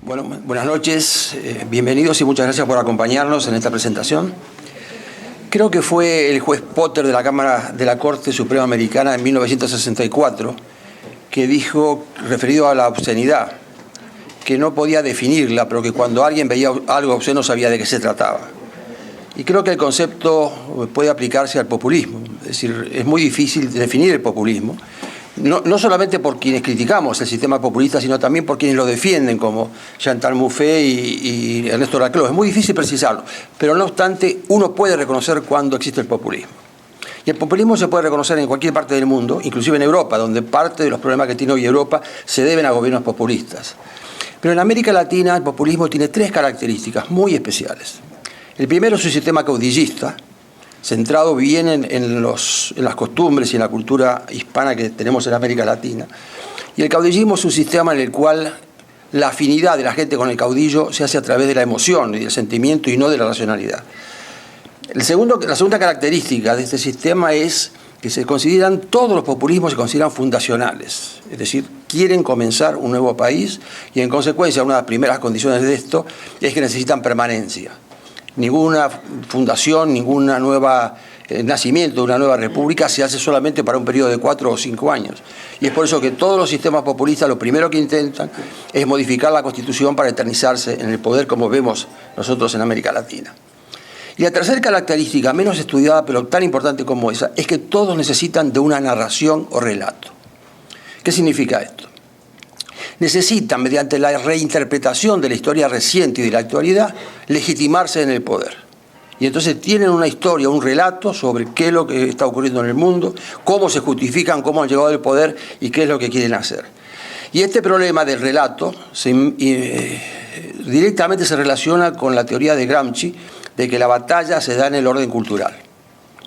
Bueno, buenas noches, bienvenidos y muchas gracias por acompañarnos en esta presentación. Creo que fue el juez Potter de la Cámara de la Corte Suprema Americana en 1964 que dijo, referido a la obscenidad, que no podía definirla, pero que cuando alguien veía algo obsceno sabía de qué se trataba. Y creo que el concepto puede aplicarse al populismo. Es decir, es muy difícil definir el populismo, no solamente por quienes criticamos el sistema populista, sino también por quienes lo defienden, como Chantal Mouffe y Ernesto Laclau. Es muy difícil precisarlo, pero no obstante, uno puede reconocer cuándo existe el populismo. Y el populismo se puede reconocer en cualquier parte del mundo, inclusive en Europa, donde parte de los problemas que tiene hoy Europa se deben a gobiernos populistas. Pero en América Latina el populismo tiene tres características muy especiales. El primero es un sistema caudillista, centrado bien en las costumbres y en la cultura hispana que tenemos en América Latina. Y el caudillismo es un sistema en el cual la afinidad de la gente con el caudillo se hace a través de la emoción y del sentimiento y no de la racionalidad. La segunda característica de este sistema es que todos los populismos se consideran fundacionales, es decir, quieren comenzar un nuevo país y en consecuencia una de las primeras condiciones de esto es que necesitan permanencia. Ninguna fundación, ninguna nueva nacimiento de una nueva república se hace solamente para un periodo de 4 o 5 años. Y es por eso que todos los sistemas populistas lo primero que intentan es modificar la Constitución para eternizarse en el poder, como vemos nosotros en América Latina. Y la tercera característica, menos estudiada pero tan importante como esa, es que todos necesitan de una narración o relato. ¿Qué significa esto? Necesitan, mediante la reinterpretación de la historia reciente y de la actualidad, legitimarse en el poder. Y entonces tienen una historia, un relato sobre qué es lo que está ocurriendo en el mundo, cómo se justifican, cómo han llegado al poder y qué es lo que quieren hacer. Y este problema del relato directamente se relaciona con la teoría de Gramsci de que la batalla se da en el orden cultural.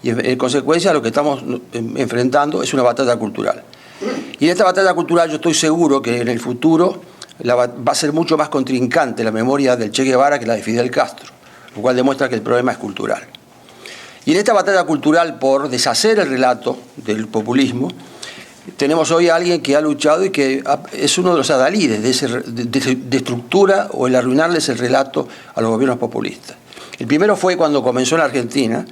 Y en consecuencia lo que estamos enfrentando es una batalla cultural. Y en esta batalla cultural yo estoy seguro que en el futuro va a ser mucho más contrincante la memoria del Che Guevara que la de Fidel Castro, lo cual demuestra que el problema es cultural. Y en esta batalla cultural por deshacer el relato del populismo, tenemos hoy a alguien que ha luchado y que es uno de los adalides de estructura o el arruinarles el relato a los gobiernos populistas. El primero fue cuando comenzó en Argentina,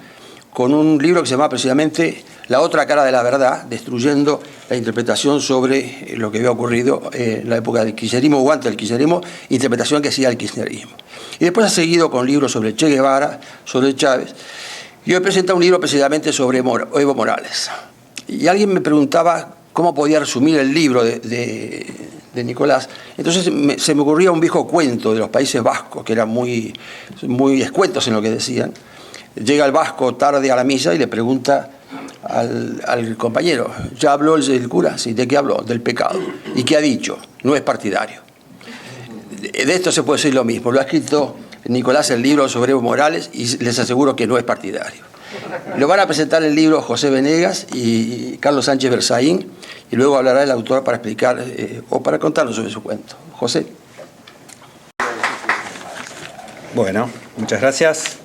con un libro que se llama precisamente La otra cara de la verdad, destruyendo la interpretación sobre lo que había ocurrido en la época del kirchnerismo o antes del kirchnerismo, interpretación que hacía el kirchnerismo. Y después ha seguido con libros sobre Che Guevara, sobre Chávez, y hoy presenta un libro precisamente sobre Evo Morales. Y alguien me preguntaba cómo podía resumir el libro de Nicolás. Entonces se me ocurría un viejo cuento de los Países Vascos, que eran muy escuetos en lo que decían. Llega el vasco tarde a la misa y le pregunta al compañero, ¿ya habló el cura? Sí, ¿de qué habló? Del pecado. ¿Y qué ha dicho? No es partidario. De esto se puede decir lo mismo. Lo ha escrito Nicolás el libro sobre Evo Morales y les aseguro que no es partidario. Lo van a presentar el libro José Venegas y Carlos Sánchez Berzaín y luego hablará el autor para explicar o para contarnos sobre su cuento. José. Bueno, muchas gracias.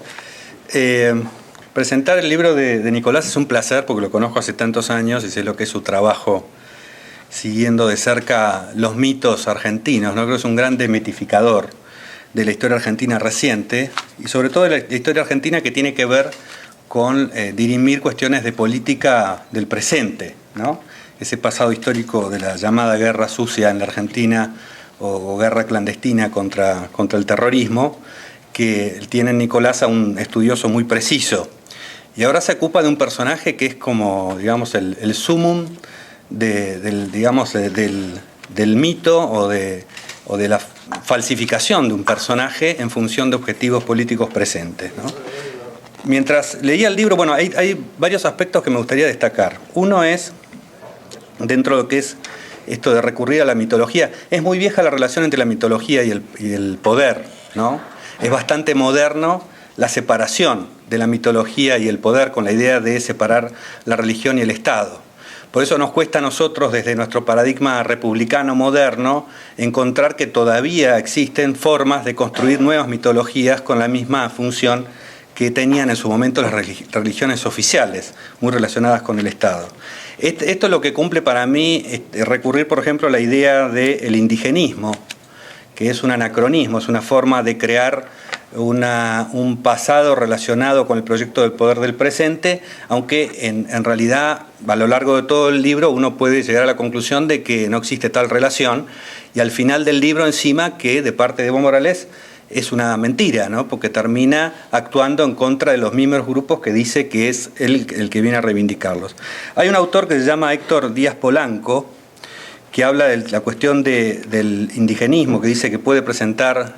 Presentar el libro de Nicolás es un placer porque lo conozco hace tantos años y sé lo que es su trabajo siguiendo de cerca los mitos argentinos, ¿no? Creo que es un gran demitificador de la historia argentina reciente y sobre todo de la historia argentina que tiene que ver con dirimir cuestiones de política del presente, ¿no? Ese pasado histórico de la llamada guerra sucia en la Argentina o guerra clandestina contra el terrorismo, que tiene Nicolás a un estudioso muy preciso. Y ahora se ocupa de un personaje que es como, digamos, el sumum del mito o de la falsificación de un personaje en función de objetivos políticos presentes, ¿no? Mientras leía el libro, bueno, hay varios aspectos que me gustaría destacar. Uno es, dentro de lo que es esto de recurrir a la mitología, es muy vieja la relación entre la mitología y el poder, ¿no? Es bastante moderno la separación de la mitología y el poder con la idea de separar la religión y el Estado. Por eso nos cuesta a nosotros, desde nuestro paradigma republicano moderno, encontrar que todavía existen formas de construir nuevas mitologías con la misma función que tenían en su momento las religiones oficiales, muy relacionadas con el Estado. Esto es lo que cumple para mí recurrir, por ejemplo, a la idea del indigenismo, que es un anacronismo, es una forma de crear un pasado relacionado con el proyecto del poder del presente, aunque en realidad a lo largo de todo el libro uno puede llegar a la conclusión de que no existe tal relación, y al final del libro encima que de parte de Evo Morales es una mentira, ¿no? Porque termina actuando en contra de los mismos grupos que dice que es él el que viene a reivindicarlos. Hay un autor que se llama Héctor Díaz Polanco, que habla de la cuestión del indigenismo, que dice que puede presentar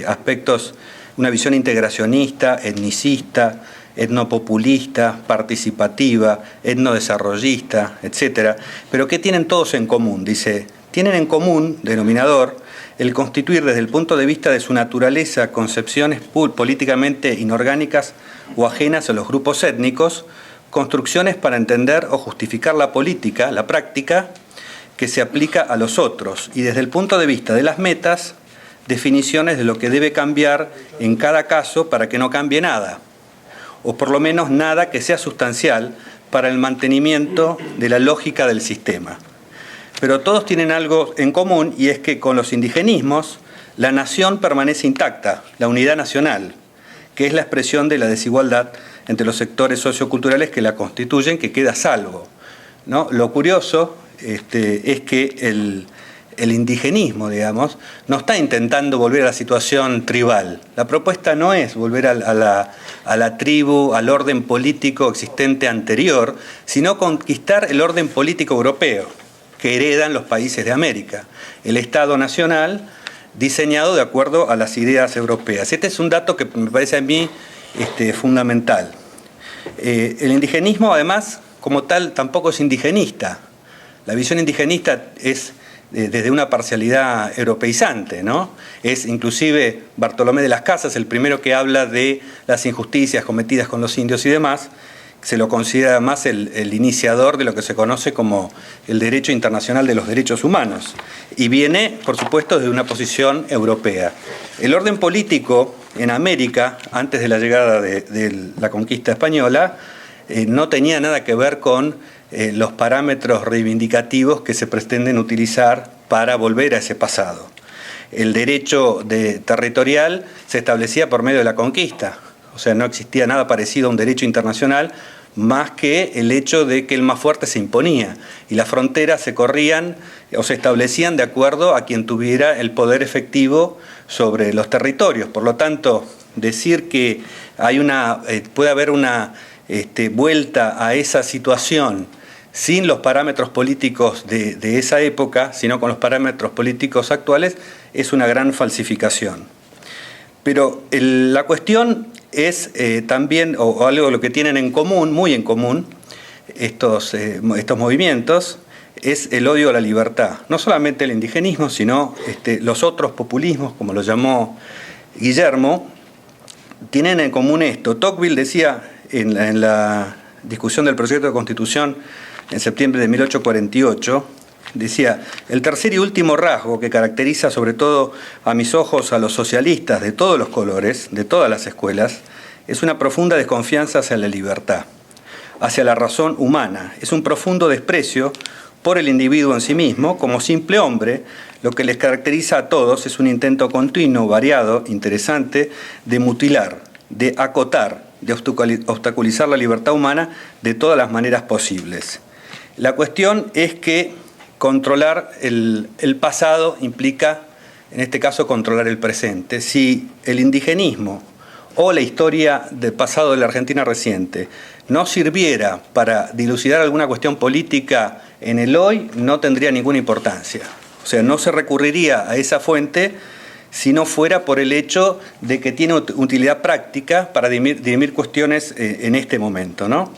aspectos, una visión integracionista, etnicista, etnopopulista, participativa, etnodesarrollista, etc. Pero ¿qué tienen todos en común? Dice, tienen en común, denominador, el constituir desde el punto de vista de su naturaleza concepciones políticamente inorgánicas o ajenas a los grupos étnicos, construcciones para entender o justificar la política, la práctica, que se aplica a los otros, y desde el punto de vista de las metas, definiciones de lo que debe cambiar en cada caso para que no cambie nada, o por lo menos nada que sea sustancial para el mantenimiento de la lógica del sistema. Pero todos tienen algo en común, y es que con los indigenismos la nación permanece intacta, la unidad nacional, que es la expresión de la desigualdad entre los sectores socioculturales que la constituyen, que queda a salvo, ¿no? Lo curioso es que el indigenismo, digamos, no está intentando volver a la situación tribal. La propuesta no es volver a la tribu, al orden político existente anterior, sino conquistar el orden político europeo que heredan los países de América, el Estado Nacional diseñado de acuerdo a las ideas europeas. Este es un dato que me parece a mí fundamental. El indigenismo, además, como tal, tampoco es indigenista. La visión indigenista es desde una parcialidad europeizante, ¿no? Es inclusive Bartolomé de las Casas el primero que habla de las injusticias cometidas con los indios y demás. Se lo considera más el iniciador de lo que se conoce como el derecho internacional de los derechos humanos. Y viene, por supuesto, desde una posición europea. El orden político en América, antes de la llegada de la conquista española, no tenía nada que ver con los parámetros reivindicativos que se pretenden utilizar para volver a ese pasado. El derecho territorial se establecía por medio de la conquista, o sea, no existía nada parecido a un derecho internacional más que el hecho de que el más fuerte se imponía y las fronteras se corrían o se establecían de acuerdo a quien tuviera el poder efectivo sobre los territorios. Por lo tanto, decir que puede haber una vuelta a esa situación sin los parámetros políticos de esa época, sino con los parámetros políticos actuales, es una gran falsificación. Pero la cuestión es también, o algo lo que tienen en común, muy en común, estos movimientos, es el odio a la libertad. No solamente el indigenismo, sino los otros populismos, como lo llamó Guillermo, tienen en común esto. Tocqueville decía en la discusión del proyecto de Constitución en septiembre de 1848, decía, el tercer y último rasgo que caracteriza sobre todo a mis ojos a los socialistas de todos los colores, de todas las escuelas, es una profunda desconfianza hacia la libertad, hacia la razón humana. Es un profundo desprecio por el individuo en sí mismo, como simple hombre. Lo que les caracteriza a todos es un intento continuo, variado, interesante, de mutilar, de acotar, de obstaculizar la libertad humana de todas las maneras posibles. La cuestión es que controlar el pasado implica, en este caso, controlar el presente. Si el indigenismo o la historia del pasado de la Argentina reciente no sirviera para dilucidar alguna cuestión política en el hoy, no tendría ninguna importancia. O sea, no se recurriría a esa fuente si no fuera por el hecho de que tiene utilidad práctica para dirimir cuestiones en este momento, ¿no?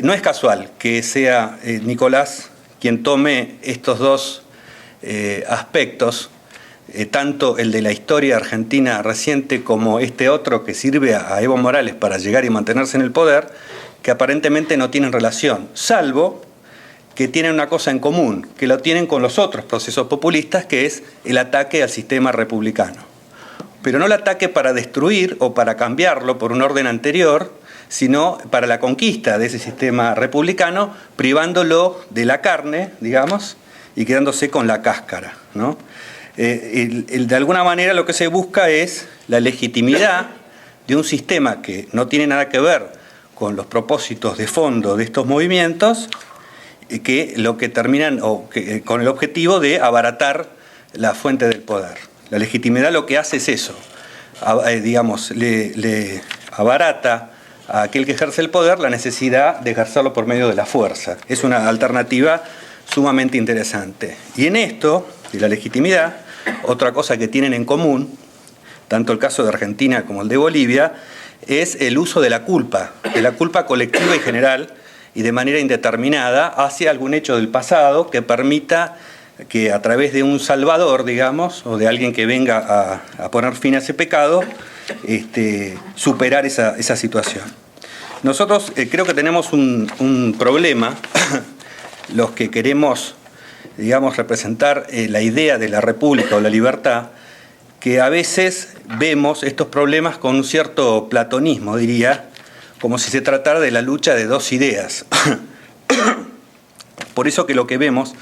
No es casual que sea Nicolás quien tome estos dos aspectos, tanto el de la historia argentina reciente como este otro que sirve a Evo Morales para llegar y mantenerse en el poder, que aparentemente no tienen relación, salvo que tienen una cosa en común, que lo tienen con los otros procesos populistas, que es el ataque al sistema republicano. Pero no el ataque para destruir o para cambiarlo por un orden anterior, sino para la conquista de ese sistema republicano, privándolo de la carne, digamos, y quedándose con la cáscara, ¿no? De alguna manera lo que se busca es la legitimidad de un sistema que no tiene nada que ver con los propósitos de fondo de estos movimientos, que lo que terminan con el objetivo de abaratar la fuente del poder. La legitimidad lo que hace es eso, digamos, le abarata a aquel que ejerce el poder la necesidad de ejercerlo por medio de la fuerza. Es una alternativa sumamente interesante. Y en esto, de la legitimidad, otra cosa que tienen en común, tanto el caso de Argentina como el de Bolivia, es el uso de la culpa colectiva y general y de manera indeterminada hacia algún hecho del pasado que permita que a través de un salvador, digamos, o de alguien que venga a poner fin a ese pecado, superar esa situación. Nosotros creo que tenemos un problema, los que queremos, digamos, representar la idea de la república o la libertad, que a veces vemos estos problemas con un cierto platonismo, diría, como si se tratara de la lucha de dos ideas. Por eso que lo que vemos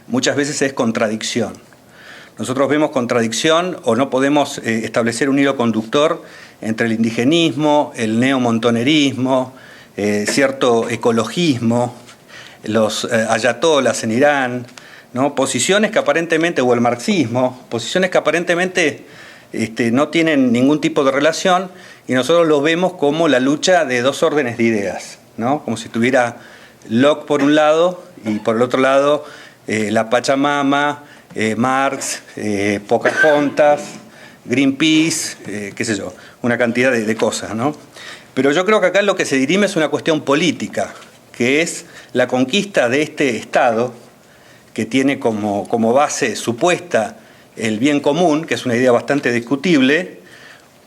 muchas veces es contradicción. Nosotros vemos contradicción o no podemos establecer un hilo conductor entre el indigenismo, el neomontonerismo, cierto ecologismo, los ayatolas en Irán, ¿no? Posiciones que aparentemente, o el marxismo, posiciones que aparentemente no tienen ningún tipo de relación, y nosotros lo vemos como la lucha de dos órdenes de ideas, ¿no? Como si tuviera Locke por un lado y por el otro lado la Pachamama, Marx, Pocahontas, Greenpeace, qué sé yo, una cantidad de cosas, ¿no? Pero yo creo que acá lo que se dirime es una cuestión política, que es la conquista de este Estado, que tiene como base supuesta el bien común, que es una idea bastante discutible,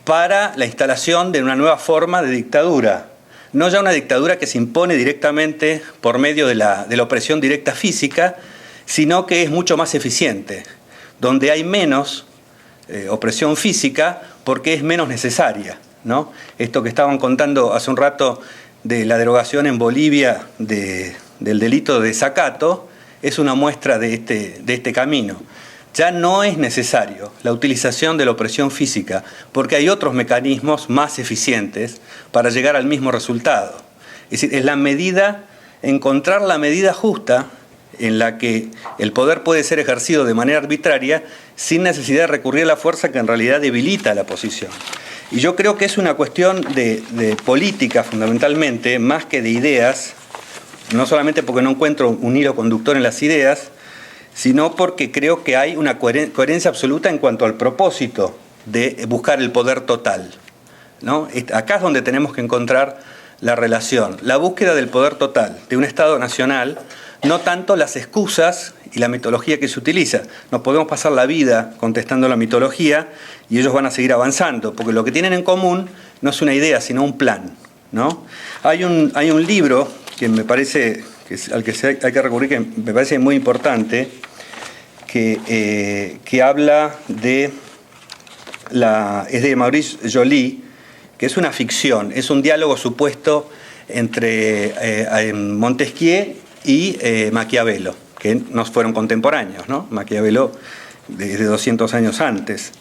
para la instalación de una nueva forma de dictadura. No ya una dictadura que se impone directamente por medio de la opresión directa física, sino que es mucho más eficiente, donde hay menos opresión física porque es menos necesaria, ¿no? Esto que estaban contando hace un rato de la derogación en Bolivia del delito de desacato es una muestra de este camino. Ya no es necesario la utilización de la opresión física porque hay otros mecanismos más eficientes para llegar al mismo resultado. Es decir, es encontrar la medida justa en la que el poder puede ser ejercido de manera arbitraria sin necesidad de recurrir a la fuerza que en realidad debilita la posición. Y yo creo que es una cuestión de política fundamentalmente, más que de ideas, no solamente porque no encuentro un hilo conductor en las ideas, sino porque creo que hay una coherencia absoluta en cuanto al propósito de buscar el poder total, ¿no? Acá es donde tenemos que encontrar la relación, la búsqueda del poder total de un Estado nacional, no tanto las excusas y la mitología que se utiliza. Nos podemos pasar la vida contestando la mitología y ellos van a seguir avanzando, porque lo que tienen en común no es una idea, sino un plan, ¿no? Hay un libro que me parece al que hay que recurrir, que me parece muy importante, que habla es de Maurice Joly, que es una ficción, es un diálogo supuesto entre Montesquieu y Maquiavelo, que no fueron contemporáneos, ¿no? Maquiavelo de 200 años antes.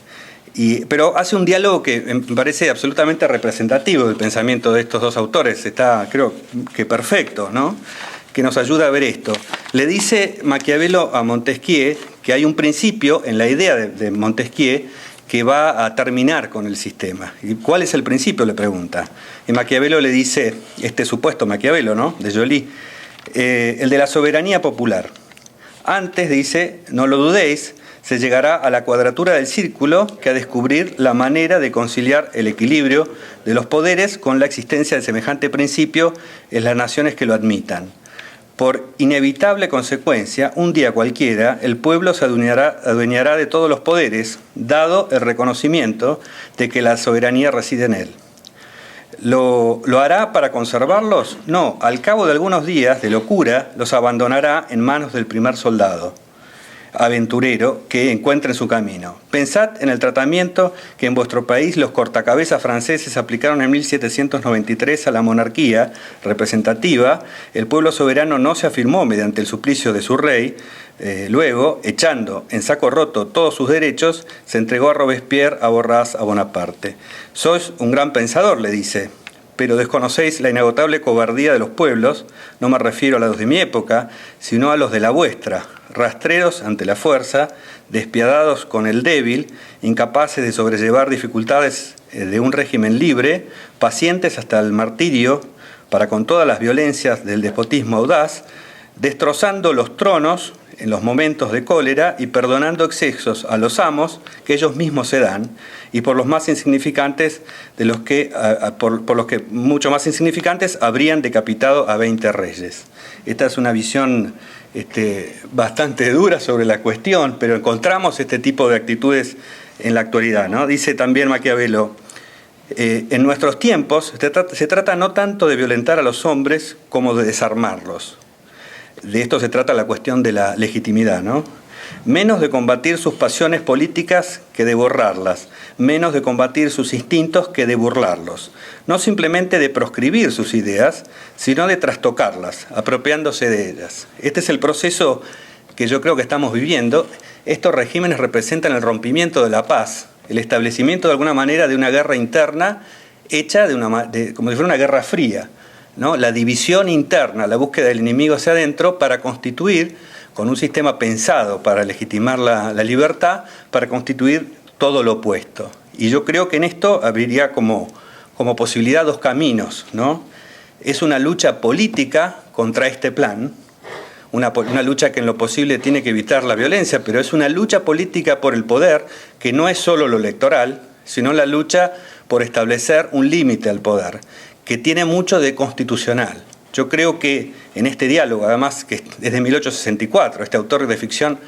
Pero hace un diálogo que me parece absolutamente representativo del pensamiento de estos dos autores, está creo que perfecto, ¿no? Que nos ayuda a ver esto. Le dice Maquiavelo a Montesquieu que hay un principio en la idea de Montesquieu que va a terminar con el sistema. ¿Y cuál es el principio?, le pregunta. Y Maquiavelo le dice, este supuesto Maquiavelo, ¿no?, de Joly, el de la soberanía popular. Antes, dice, no lo dudéis, se llegará a la cuadratura del círculo que a descubrir la manera de conciliar el equilibrio de los poderes con la existencia de semejante principio en las naciones que lo admitan. Por inevitable consecuencia, un día cualquiera, el pueblo se adueñará de todos los poderes, dado el reconocimiento de que la soberanía reside en él. ¿Lo hará para conservarlos? No, al cabo de algunos días de locura, los abandonará en manos del primer soldado aventurero que encuentre en su camino. Pensad en el tratamiento que en vuestro país los cortacabezas franceses aplicaron en 1793 a la monarquía representativa. El pueblo soberano no se afirmó mediante el suplicio de su rey, Luego, echando en saco roto todos sus derechos, se entregó a Robespierre, a Borras, a Bonaparte. «Sois un gran pensador», le dice, «pero desconocéis la inagotable cobardía de los pueblos, no me refiero a los de mi época, sino a los de la vuestra, rastreros ante la fuerza, despiadados con el débil, incapaces de sobrellevar dificultades de un régimen libre, pacientes hasta el martirio, para con todas las violencias del despotismo audaz, destrozando los tronos en los momentos de cólera y perdonando excesos a los amos que ellos mismos se dan, y por los más insignificantes de los que, por los que mucho más insignificantes habrían decapitado a 20 reyes». Esta es una visión bastante dura sobre la cuestión, pero encontramos este tipo de actitudes en la actualidad, ¿no? Dice también Maquiavelo: en nuestros tiempos se trata no tanto de violentar a los hombres como de desarmarlos. De esto se trata la cuestión de la legitimidad, ¿no? Menos de combatir sus pasiones políticas que de borrarlas, menos de combatir sus instintos que de burlarlos. No simplemente de proscribir sus ideas, sino de trastocarlas, apropiándose de ellas. Este es el proceso que yo creo que estamos viviendo. Estos regímenes representan el rompimiento de la paz, el establecimiento de alguna manera de una guerra interna hecha como si fuera una guerra fría, ¿no? La división interna, la búsqueda del enemigo hacia adentro para constituir, con un sistema pensado para legitimar la libertad, para constituir todo lo opuesto. Y yo creo que en esto abriría como posibilidad dos caminos, ¿no? Es una lucha política contra este plan, una lucha que en lo posible tiene que evitar la violencia, pero es una lucha política por el poder que no es solo lo electoral, sino la lucha por establecer un límite al poder, que tiene mucho de constitucional. Yo creo que en este diálogo, además que es de 1864, este autor de ficción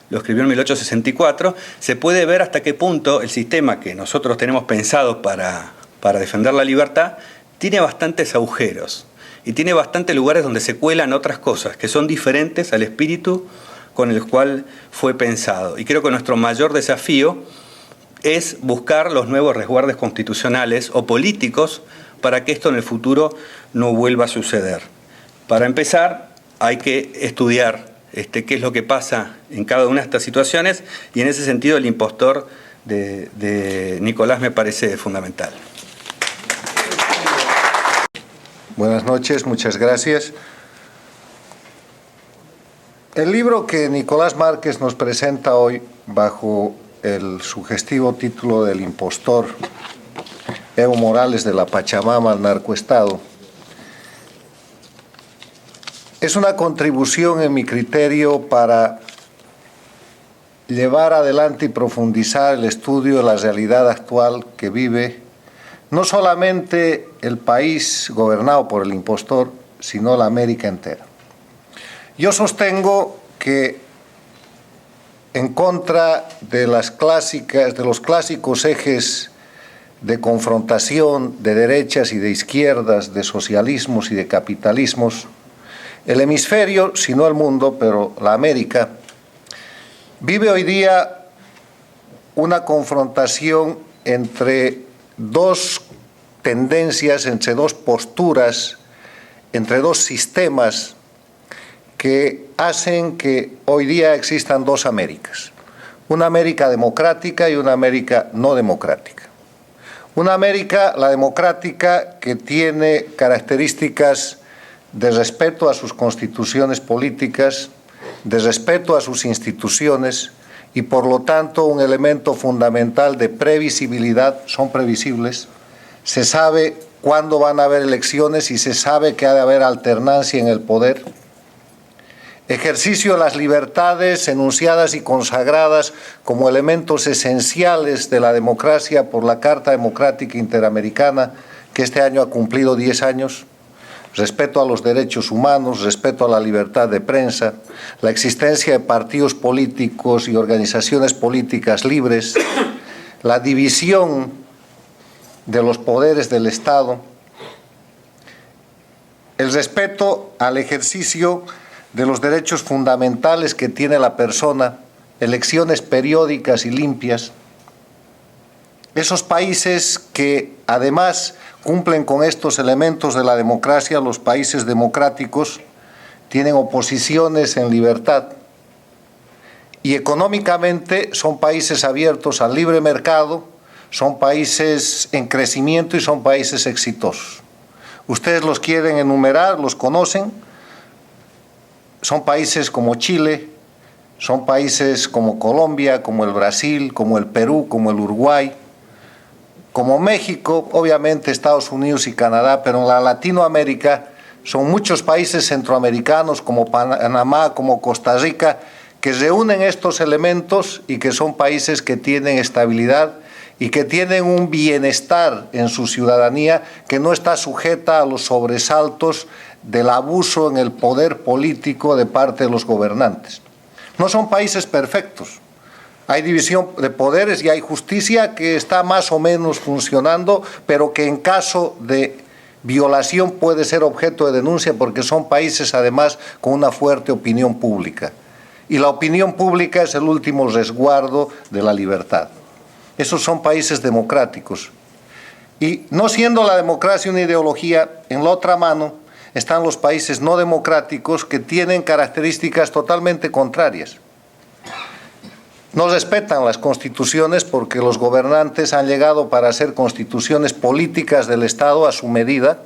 lo escribió en 1864, se puede ver hasta qué punto el sistema que nosotros tenemos pensado para defender la libertad tiene bastantes agujeros y tiene bastantes lugares donde se cuelan otras cosas que son diferentes al espíritu con el cual fue pensado. Y creo que nuestro mayor desafío es buscar los nuevos resguardos constitucionales o políticos para que esto en el futuro no vuelva a suceder. Para empezar, hay que estudiar qué es lo que pasa en cada una de estas situaciones, y en ese sentido el impostor de Nicolás me parece fundamental. Buenas noches, muchas gracias. El libro que Nicolás Márquez nos presenta hoy, bajo el sugestivo título del impostor, Evo Morales de la Pachamama al narcoestado, es una contribución, en mi criterio, para llevar adelante y profundizar el estudio de la realidad actual que vive no solamente el país gobernado por el impostor, sino la América entera. Yo sostengo que, en contra de los clásicos ejes de confrontación de derechas y de izquierdas, de socialismos y de capitalismos, el hemisferio, si no el mundo, pero la América, vive hoy día una confrontación entre dos tendencias, entre dos posturas, entre dos sistemas que hacen que hoy día existan dos Américas. Una América democrática y una América no democrática. Una América, la democrática, que tiene características de respeto a sus constituciones políticas, de respeto a sus instituciones y, por lo tanto, un elemento fundamental de previsibilidad. Son previsibles. Se sabe cuándo van a haber elecciones y se sabe que ha de haber alternancia en el poder. Ejercicio de las libertades enunciadas y consagradas como elementos esenciales de la democracia por la Carta Democrática Interamericana, que este año ha cumplido 10 años. Respeto a los derechos humanos, respeto a la libertad de prensa, la existencia de partidos políticos y organizaciones políticas libres, la división de los poderes del Estado, el respeto al ejercicio de los derechos fundamentales que tiene la persona, elecciones periódicas y limpias. Esos países que además cumplen con estos elementos de la democracia, los países democráticos, tienen oposiciones en libertad, y económicamente son países abiertos al libre mercado, son países en crecimiento y son países exitosos. Ustedes los quieren enumerar, los conocen. Son países como Chile, son países como Colombia, como el Brasil, como el Perú, como el Uruguay, como México, obviamente Estados Unidos y Canadá, pero en la Latinoamérica son muchos países centroamericanos como Panamá, como Costa Rica, que reúnen estos elementos y que son países que tienen estabilidad y que tienen un bienestar en su ciudadanía que no está sujeta a los sobresaltos del abuso en el poder político de parte de los gobernantes. No son países perfectos. Hay división de poderes y hay justicia que está más o menos funcionando, pero que en caso de violación puede ser objeto de denuncia porque son países además con una fuerte opinión pública. Y la opinión pública es el último resguardo de la libertad. Esos son países democráticos. Y no siendo la democracia una ideología, en la otra mano están los países no democráticos que tienen características totalmente contrarias. No respetan las constituciones porque los gobernantes han llegado para hacer constituciones políticas del Estado a su medida,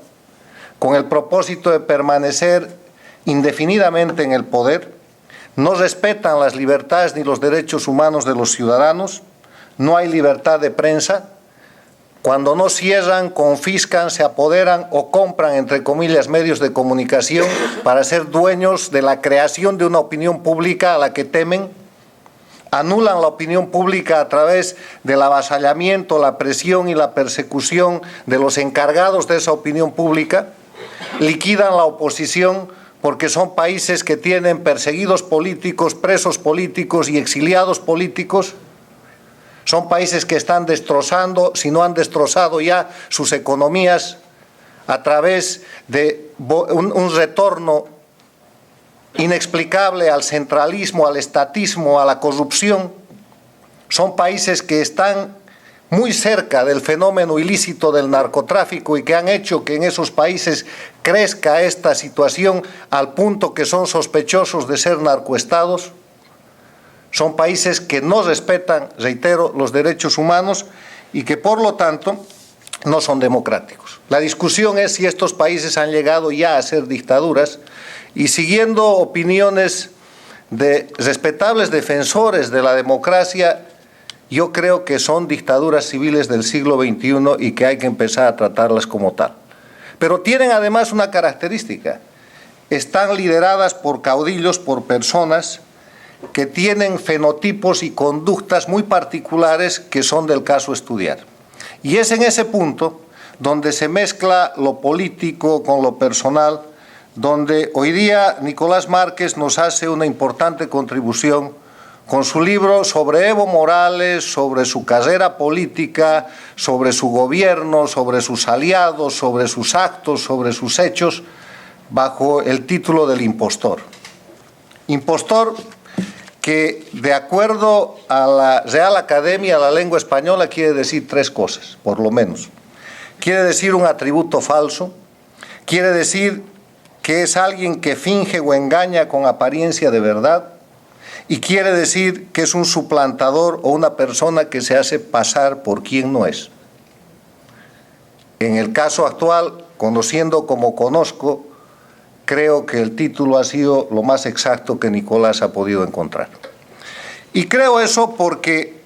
con el propósito de permanecer indefinidamente en el poder. No respetan las libertades ni los derechos humanos de los ciudadanos. No hay libertad de prensa. Cuando no cierran, confiscan, se apoderan o compran, entre comillas, medios de comunicación para ser dueños de la creación de una opinión pública a la que temen. Anulan la opinión pública a través del avasallamiento, la presión y la persecución de los encargados de esa opinión pública. Liquidan la oposición porque son países que tienen perseguidos políticos, presos políticos y exiliados políticos. Son países que están destrozando, si no han destrozado ya, sus economías a través de un retorno inexplicable al centralismo, al estatismo, a la corrupción. Son países que están muy cerca del fenómeno ilícito del narcotráfico y que han hecho que en esos países crezca esta situación al punto que son sospechosos de ser narcoestados. Son países que no respetan, reitero, los derechos humanos y que por lo tanto no son democráticos. La discusión es si estos países han llegado ya a ser dictaduras y siguiendo opiniones de respetables defensores de la democracia, yo creo que son dictaduras civiles del siglo XXI y que hay que empezar a tratarlas como tal. Pero tienen además una característica. Están lideradas por caudillos, por personas que tienen fenotipos y conductas muy particulares que son del caso estudiar. Y es en ese punto donde se mezcla lo político con lo personal, donde hoy día Nicolás Márquez nos hace una importante contribución con su libro sobre Evo Morales, sobre su carrera política, sobre su gobierno, sobre sus aliados, sobre sus actos, sobre sus hechos, bajo el título del impostor. Impostor que, de acuerdo a la Real Academia de la Lengua Española, quiere decir tres cosas, por lo menos. Quiere decir un atributo falso, quiere decir que es alguien que finge o engaña con apariencia de verdad, y quiere decir que es un suplantador o una persona que se hace pasar por quien no es. En el caso actual, conociendo como conozco, creo que el título ha sido lo más exacto que Nicolás ha podido encontrar. Y creo eso porque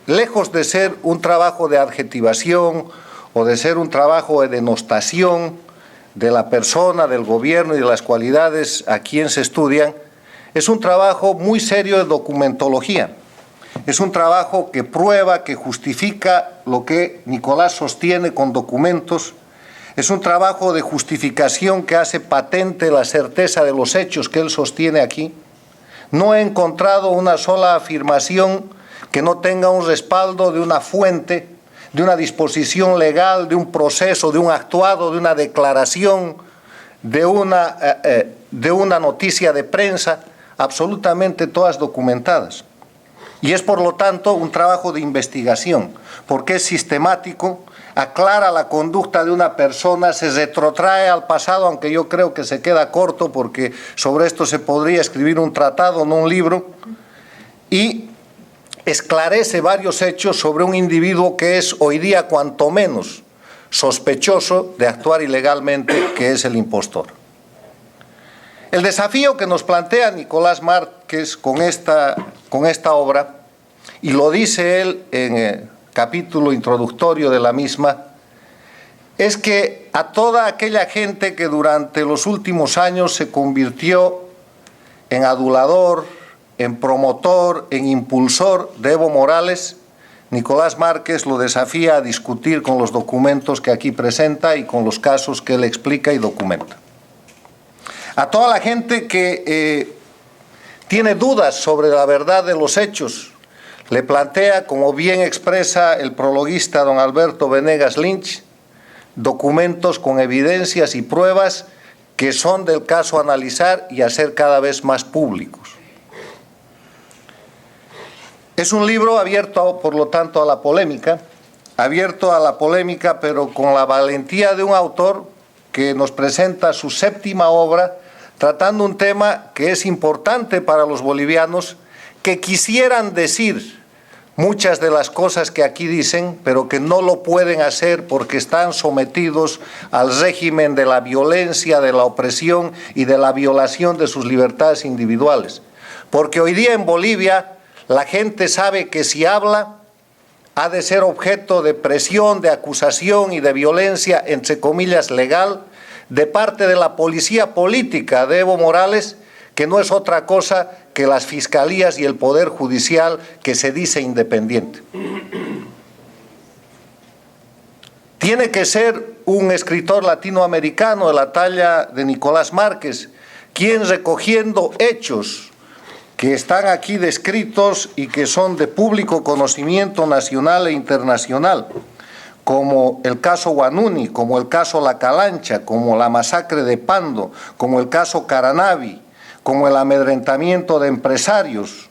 lejos de ser un trabajo de adjetivación o de ser un trabajo de denostación de la persona, del gobierno y de las cualidades a quien se estudian, es un trabajo muy serio de documentología. Es un trabajo que prueba, que justifica lo que Nicolás sostiene con documentos. Es un trabajo de justificación que hace patente la certeza de los hechos que él sostiene aquí. No he encontrado una sola afirmación que no tenga un respaldo de una fuente, de una disposición legal, de un proceso, de un actuado, de una declaración, de una noticia de prensa, absolutamente todas documentadas. Y es, por lo tanto, un trabajo de investigación, porque es sistemático, aclara la conducta de una persona, se retrotrae al pasado, aunque yo creo que se queda corto, porque sobre esto se podría escribir un tratado, no un libro, y esclarece varios hechos sobre un individuo que es hoy día cuanto menos sospechoso de actuar ilegalmente, que es el impostor. El desafío que nos plantea Nicolás Márquez con esta obra, y lo dice él en el capítulo introductorio de la misma, es que a toda aquella gente que durante los últimos años se convirtió en adulador, en promotor, en impulsor de Evo Morales, Nicolás Márquez lo desafía a discutir con los documentos que aquí presenta y con los casos que él explica y documenta. A toda la gente que tiene dudas sobre la verdad de los hechos, le plantea, como bien expresa el prologuista don Alberto Venegas Lynch, documentos con evidencias y pruebas que son del caso a analizar y a ser cada vez más públicos. Es un libro abierto, por lo tanto, a la polémica, pero con la valentía de un autor que nos presenta su séptima obra, tratando un tema que es importante para los bolivianos, que quisieran decir muchas de las cosas que aquí dicen, pero que no lo pueden hacer porque están sometidos al régimen de la violencia, de la opresión y de la violación de sus libertades individuales. Porque hoy día en Bolivia la gente sabe que si habla ha de ser objeto de presión, de acusación y de violencia, entre comillas, legal, de parte de la policía política de Evo Morales, que no es otra cosa que las fiscalías y el poder judicial que se dice independiente. Tiene que ser un escritor latinoamericano de la talla de Nicolás Márquez, quien, recogiendo hechos que están aquí descritos y que son de público conocimiento nacional e internacional, como el caso Guanuni, como el caso La Calancha, como la masacre de Pando, como el caso Caranavi, como el amedrentamiento de empresarios,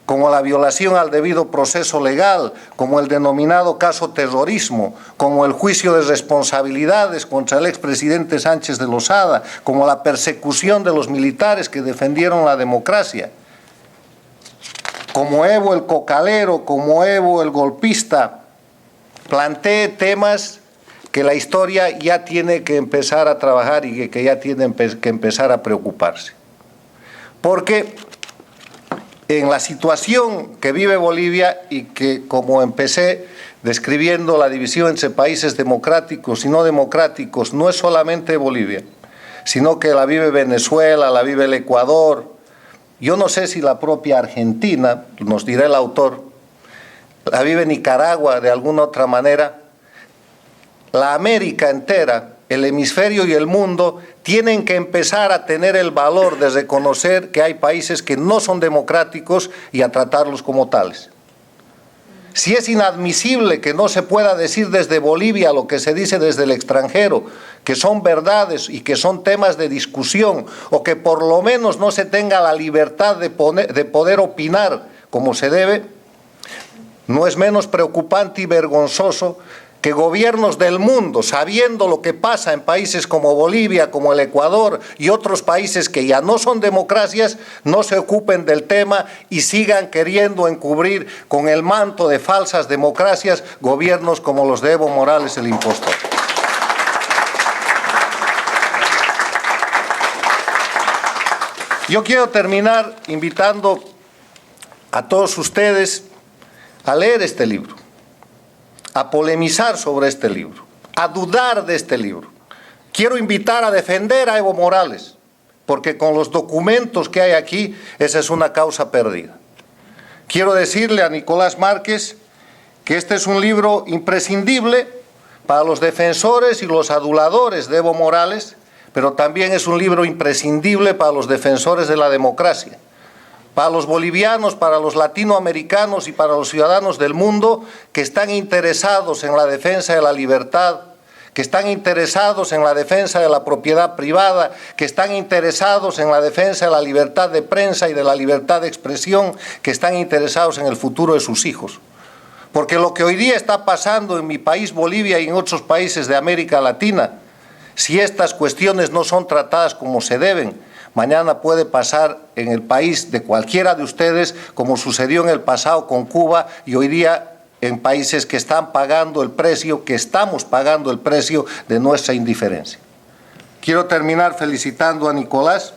como la violación al debido proceso legal, como el denominado caso terrorismo, como el juicio de responsabilidades contra el expresidente Sánchez de Lozada, como la persecución de los militares que defendieron la democracia, como Evo el cocalero, como Evo el golpista, plantee temas que la historia ya tiene que empezar a trabajar y que ya tiene que empezar a preocuparse. Porque en la situación que vive Bolivia y que, como empecé describiendo la división entre países democráticos y no democráticos, no es solamente Bolivia, sino que la vive Venezuela, la vive el Ecuador, yo no sé si la propia Argentina, nos dirá el autor, la vive Nicaragua de alguna otra manera. La América entera, el hemisferio y el mundo tienen que empezar a tener el valor de reconocer que hay países que no son democráticos y a tratarlos como tales. Si es inadmisible que no se pueda decir desde Bolivia lo que se dice desde el extranjero, que son verdades y que son temas de discusión, o que por lo menos no se tenga la libertad de poder opinar como se debe, no es menos preocupante y vergonzoso que gobiernos del mundo, sabiendo lo que pasa en países como Bolivia, como el Ecuador y otros países que ya no son democracias, no se ocupen del tema y sigan queriendo encubrir con el manto de falsas democracias gobiernos como los de Evo Morales, el impostor. Yo quiero terminar invitando a todos ustedes a leer este libro, a polemizar sobre este libro, a dudar de este libro. Quiero invitar a defender a Evo Morales, porque con los documentos que hay aquí, esa es una causa perdida. Quiero decirle a Nicolás Márquez que este es un libro imprescindible para los defensores y los aduladores de Evo Morales, pero también es un libro imprescindible para los defensores de la democracia, para los bolivianos, para los latinoamericanos y para los ciudadanos del mundo que están interesados en la defensa de la libertad, que que están interesados en la defensa de la propiedad privada, que están interesados en la defensa de la libertad de prensa y de la libertad de expresión, que están interesados en el futuro de sus hijos. Porque lo que hoy día está pasando en mi país, Bolivia, y en otros países de América Latina, si estas cuestiones no son tratadas como se deben, mañana puede pasar en el país de cualquiera de ustedes, como sucedió en el pasado con Cuba y hoy día en países que están pagando el precio, que estamos pagando el precio de nuestra indiferencia. Quiero terminar felicitando a Nicolás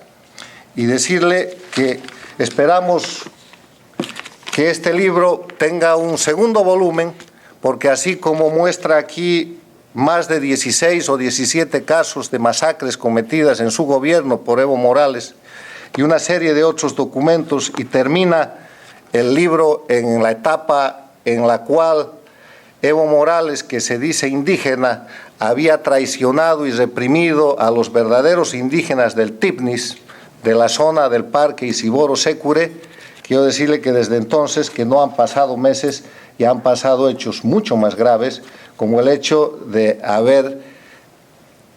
y decirle que esperamos que este libro tenga un segundo volumen, porque así como muestra aquí más de 16 o 17 casos de masacres cometidas en su gobierno por Evo Morales y una serie de otros documentos, y termina el libro en la etapa en la cual Evo Morales, que se dice indígena, había traicionado y reprimido a los verdaderos indígenas del Tipnis, de la zona del Parque Isiboro Secure. Quiero decirle que desde entonces, que no han pasado meses y han pasado hechos mucho más graves, como el hecho de haber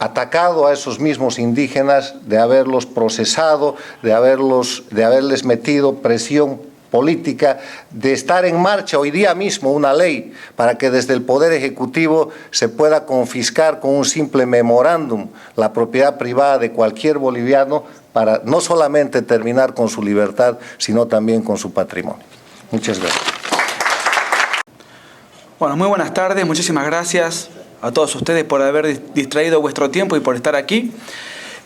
atacado a esos mismos indígenas, de haberlos procesado, de haberles metido presión política, de estar en marcha hoy día mismo una ley para que desde el Poder Ejecutivo se pueda confiscar con un simple memorándum la propiedad privada de cualquier boliviano para no solamente terminar con su libertad, sino también con su patrimonio. Muchas gracias. Bueno, muy buenas tardes, muchísimas gracias a todos ustedes por haber distraído vuestro tiempo y por estar aquí.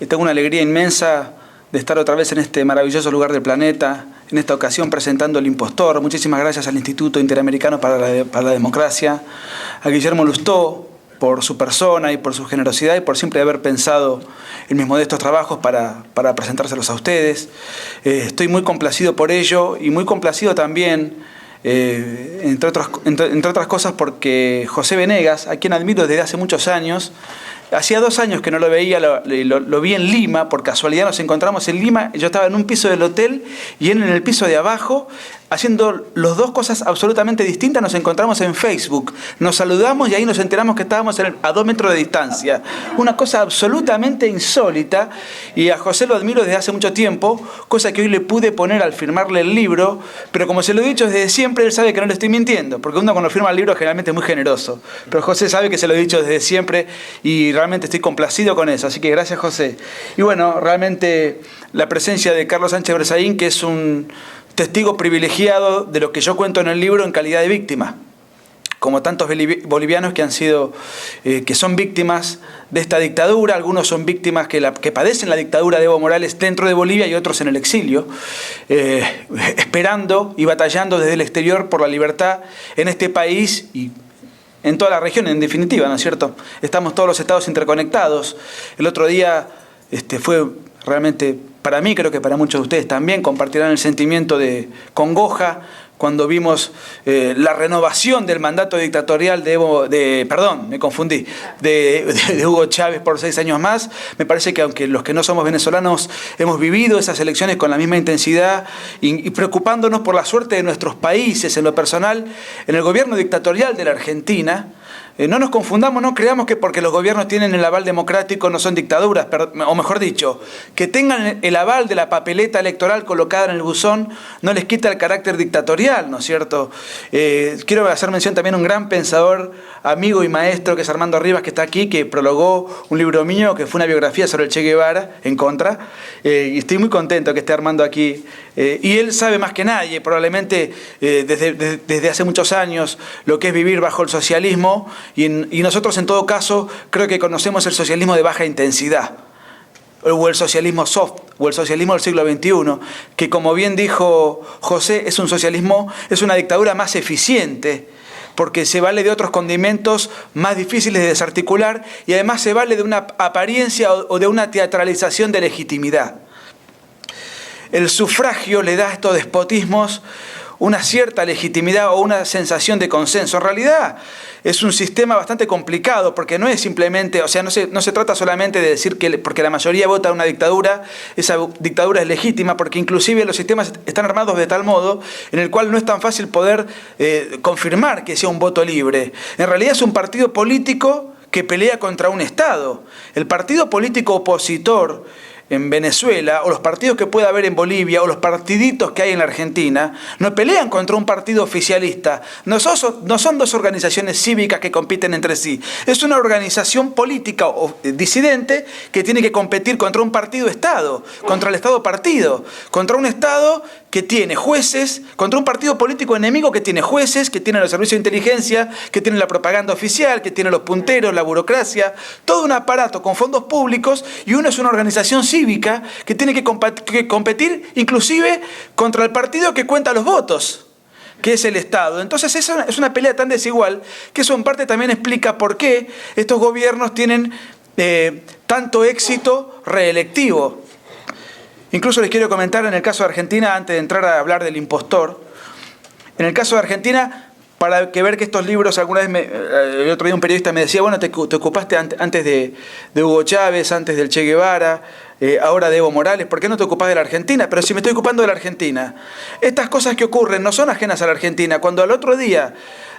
Tengo una alegría inmensa de estar otra vez en este maravilloso lugar del planeta, en esta ocasión presentando El Impostor. Muchísimas gracias al Instituto Interamericano para la Democracia, a Guillermo Lustó por su persona y por su generosidad y por siempre haber pensado en mis modestos trabajos para presentárselos a ustedes. Estoy muy complacido por ello y muy complacido también, entre otras cosas, porque José Venegas, a quien admiro desde hace muchos años, hacía 2 años que no lo veía, lo vi en Lima, por casualidad nos encontramos en Lima, yo estaba en un piso del hotel y él en el piso de abajo, haciendo los dos cosas absolutamente distintas. Nos encontramos en Facebook, nos saludamos y ahí nos enteramos que estábamos a 2 metros de distancia. Una cosa absolutamente insólita, y a José lo admiro desde hace mucho tiempo, cosa que hoy le pude poner al firmarle el libro, pero como se lo he dicho desde siempre, él sabe que no le estoy mintiendo, porque uno cuando firma el libro generalmente es muy generoso, pero José sabe que se lo he dicho desde siempre y realmente estoy complacido con eso, así que gracias, José. Y bueno, realmente la presencia de Carlos Sánchez Berzaín, que es un testigo privilegiado de lo que yo cuento en el libro en calidad de víctima, como tantos bolivianos que han sido, que son víctimas de esta dictadura. Algunos son víctimas que padecen la dictadura de Evo Morales dentro de Bolivia y otros en el exilio, esperando y batallando desde el exterior por la libertad en este país y en toda la región, en definitiva, ¿no es cierto? Estamos todos los estados interconectados. El otro día fue realmente, para mí, creo que para muchos de ustedes también, compartirán el sentimiento de congoja cuando vimos la renovación del mandato dictatorial de Hugo Chávez por 6 años más. Me parece que aunque los que no somos venezolanos hemos vivido esas elecciones con la misma intensidad y preocupándonos por la suerte de nuestros países, en lo personal, en el gobierno dictatorial de la Argentina, no nos confundamos, no creamos que porque los gobiernos tienen el aval democrático no son dictaduras, o mejor dicho, que tengan el aval de la papeleta electoral colocada en el buzón no les quita el carácter dictatorial, ¿no es cierto? Quiero hacer mención también a un gran pensador, amigo y maestro, que es Armando Rivas, que está aquí, que prologó un libro mío, que fue una biografía sobre el Che Guevara, en contra, y estoy muy contento que esté Armando aquí, y él sabe más que nadie, probablemente desde hace muchos años, lo que es vivir bajo el socialismo. Y nosotros, en todo caso, creo que conocemos el socialismo de baja intensidad, o el socialismo soft, o el socialismo del siglo XXI, que, como bien dijo José, es una dictadura más eficiente, porque se vale de otros condimentos más difíciles de desarticular y además se vale de una apariencia o de una teatralización de legitimidad. El sufragio le da a estos despotismos una cierta legitimidad o una sensación de consenso. En realidad es un sistema bastante complicado, porque no es simplemente, o sea, no se trata solamente de decir que porque la mayoría vota una dictadura, esa dictadura es legítima, porque inclusive los sistemas están armados de tal modo en el cual no es tan fácil poder confirmar que sea un voto libre. En realidad es un partido político que pelea contra un Estado. El partido político opositor en Venezuela, o los partidos que pueda haber en Bolivia, o los partiditos que hay en la Argentina, no pelean contra un partido oficialista. No son dos organizaciones cívicas que compiten entre sí. Es una organización política o disidente que tiene que competir contra un partido-estado, contra el Estado-partido, contra un Estado que tiene jueces, contra un partido político enemigo que tiene jueces, que tiene los servicios de inteligencia, que tiene la propaganda oficial, que tiene los punteros, la burocracia, todo un aparato con fondos públicos, y uno es una organización cívica que tiene que competir inclusive contra el partido que cuenta los votos, que es el Estado. Entonces es una pelea tan desigual que eso en parte también explica por qué estos gobiernos tienen tanto éxito reelectivo. Incluso les quiero comentar en el caso de Argentina, antes de entrar a hablar del impostor, en el caso de Argentina, para que ver que estos libros, alguna vez el otro día un periodista me decía, bueno, te ocupaste antes de Hugo Chávez, antes del Che Guevara, ahora de Evo Morales, ¿por qué no te ocupás de la Argentina? Pero si me estoy ocupando de la Argentina. Estas cosas que ocurren no son ajenas a la Argentina. Cuando al otro día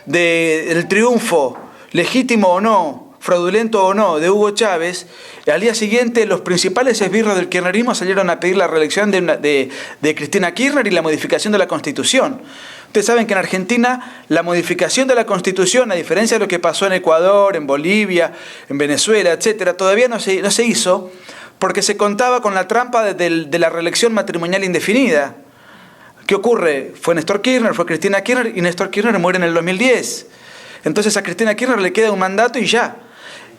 del triunfo, legítimo o no, fraudulento o no, de Hugo Chávez, al día siguiente los principales esbirros del kirchnerismo salieron a pedir la reelección de Cristina Kirchner y la modificación de la Constitución. Ustedes saben que en Argentina la modificación de la Constitución, a diferencia de lo que pasó en Ecuador, en Bolivia, en Venezuela, etcétera, todavía no se hizo porque se contaba con la trampa de la reelección matrimonial indefinida. ¿Qué ocurre? Fue Néstor Kirchner, fue Cristina Kirchner, y Néstor Kirchner muere en el 2010. Entonces a Cristina Kirchner le queda un mandato y ya.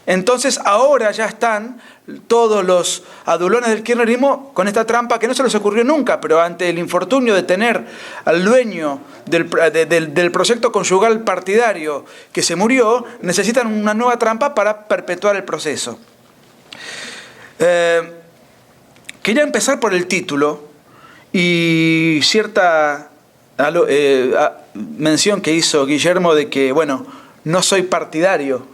Entonces ahora ya están todos los adulones del kirchnerismo con esta trampa que no se les ocurrió nunca, pero ante el infortunio de tener al dueño del proyecto conyugal partidario que se murió, necesitan una nueva trampa para perpetuar el proceso. Quería empezar por el título y cierta mención que hizo Guillermo de que, bueno, no soy partidario.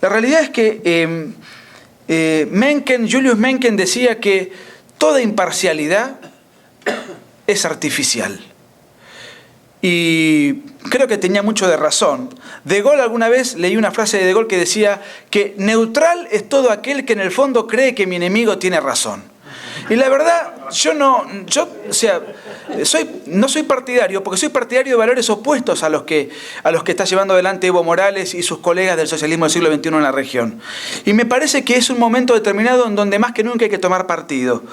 La realidad es que Julius Mencken decía que toda imparcialidad es artificial. Y creo que tenía mucho de razón. De Gaulle, alguna vez leí una frase de Gaulle que decía que neutral es todo aquel que en el fondo cree que mi enemigo tiene razón. Y la verdad, no soy partidario, porque soy partidario de valores opuestos a los que está llevando adelante Evo Morales y sus colegas del socialismo del siglo XXI en la región. Y me parece que es un momento determinado en donde más que nunca hay que tomar partido.